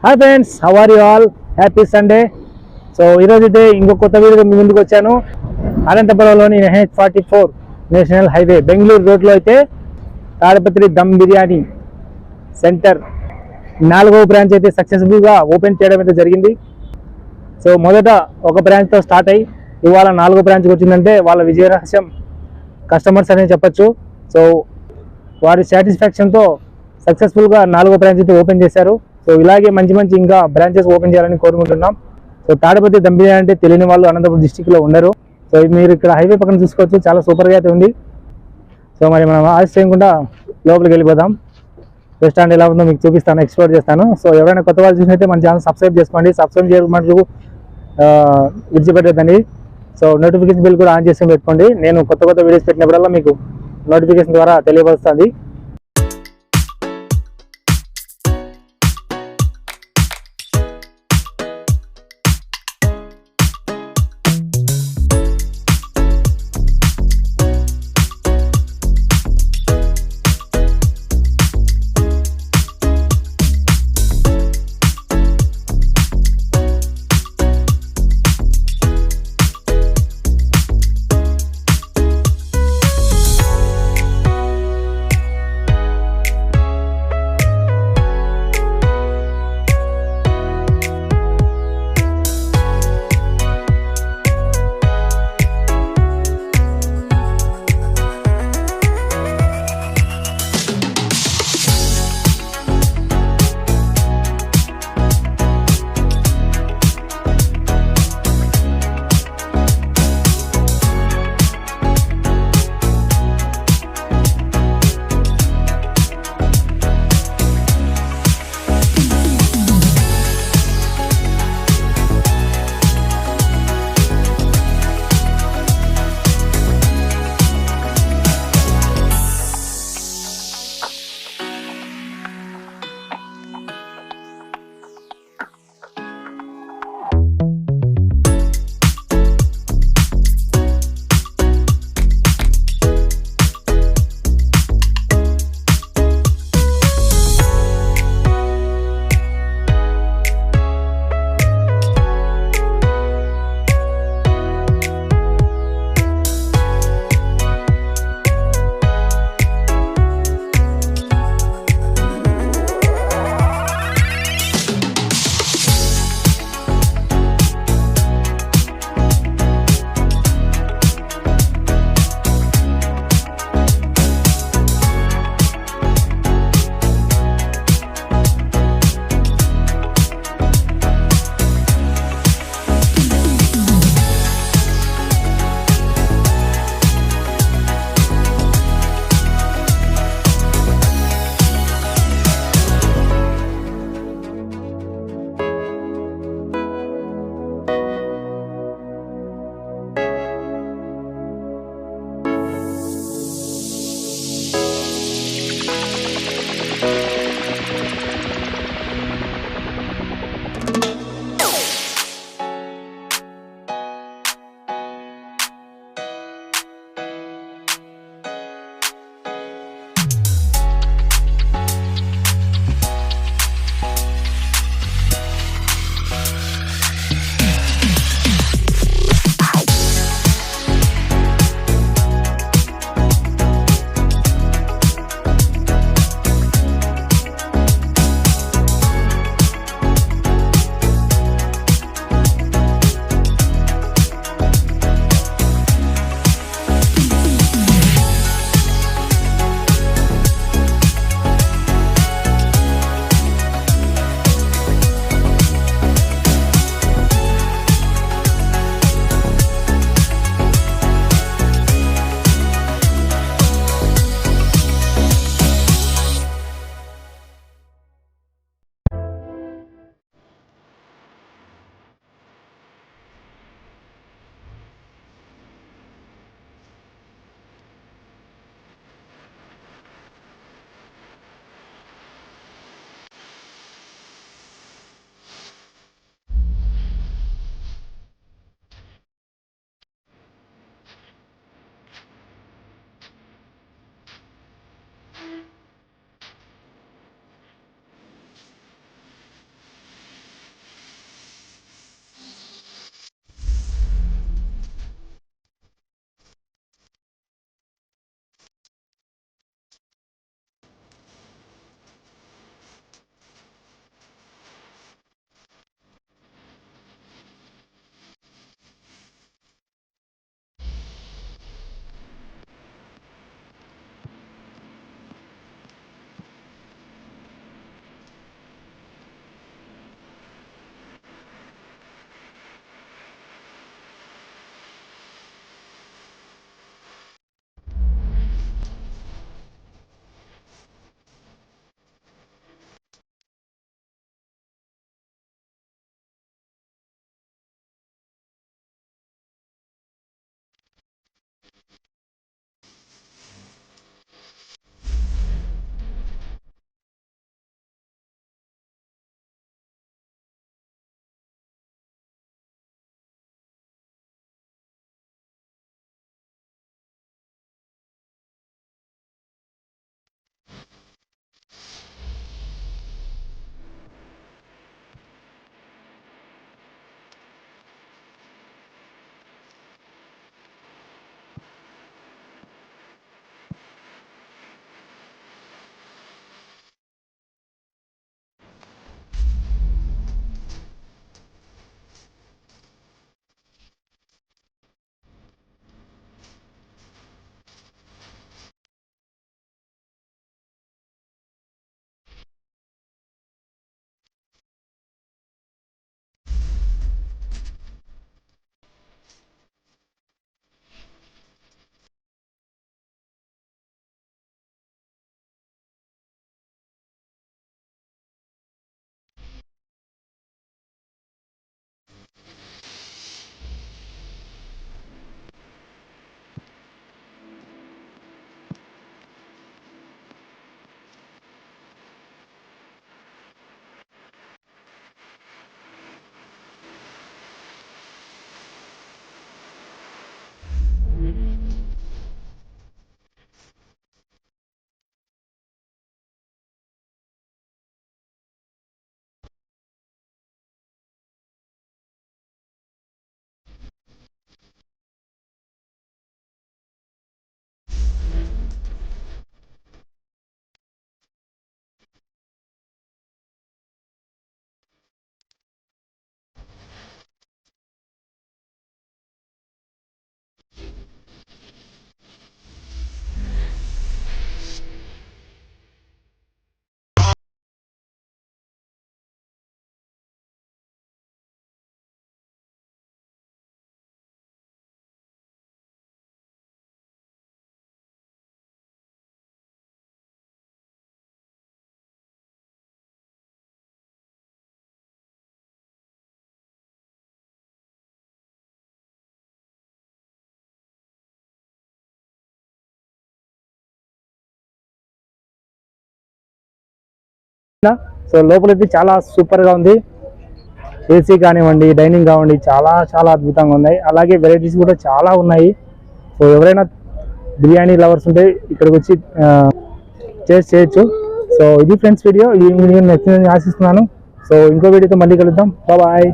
Hi friends, how are you all? Happy Sunday. So ఈరోజు అయితే ఇంకో కొత్త వీడియో మీ ముందుకు వచ్చాను. అనంతపురంలోని NH44 నేషనల్ హైవే బెంగళూరు రోడ్లో అయితే తాడపత్రి దమ్ బిర్యానీ సెంటర్ 4వ బ్రాంచ్ అయితే సక్సెస్ఫుల్గా ఓపెన్ చేయడం అయితే జరిగింది. సో మొదట ఒక బ్రాంచ్తో స్టార్ట్ అయ్యి ఇవాళ 4వ బ్రాంచ్కి వచ్చిందంటే వాళ్ళ విజయ రహస్యం కస్టమర్స్ అనే చెప్పచ్చు. సో వారి సాటిస్ఫాక్షన్తో సక్సెస్ఫుల్గా 4వ బ్రాంచ్ అయితే ఓపెన్ చేశారు. సో ఇలాగే మంచి మంచి ఇంకా బ్రాంచెస్ ఓపెన్ చేయాలని కోరుకుంటున్నాం. సో తాడపత్రి దమ్ బిర్యానీ అంటే తెలియని వాళ్ళు అనంతపురం డిస్టిక్లో ఉండరు. సో మీరు ఇక్కడ హైవే పక్కన చూసుకోవచ్చు, చాలా సూపర్గా అయితే ఉంది. సో మరి మనం ఆశ చేయకుండా లోపలికి వెళ్ళిపోదాం. రెస్టారెంట్ ఎలా ఉందో మీకు చూపిస్తాను, ఎక్స్ప్లోర్ చేస్తాను. సో ఎవరైనా కొత్త వాళ్ళు చూసినట్టే మన ఛానల్ సబ్స్క్రైబ్ చేసుకోండి. సబ్స్క్రైబ్ చేయమంటూ విడిచిపెట్టద్దండి. సో నోటిఫికేషన్ బిల్ కూడా ఆన్ చేసి పెట్టుకోండి. నేను కొత్త వీడియోస్ పెట్టినప్పుడల్లా మీకు నోటిఫికేషన్ ద్వారా తెలియపరుస్తుంది. సో లోపలైతే చాలా సూపర్గా ఉంది. ఏసీ కానివ్వండి, డైనింగ్ కానివ్వండి, చాలా చాలా అద్భుతంగా ఉన్నాయి. అలాగే వెరైటీస్ కూడా చాలా ఉన్నాయి. సో ఎవరైనా బిర్యానీ లవర్స్ ఉంటే ఇక్కడికి వచ్చి టేస్ట్ చేయొచ్చు. సో ఇది ఫ్రెండ్స్ వీడియో. ఈ వీడియో నచ్చిందని ఆశిస్తున్నాను. సో ఇంకో వీడియోతో మళ్ళీ కలుద్దాం. బాయ్.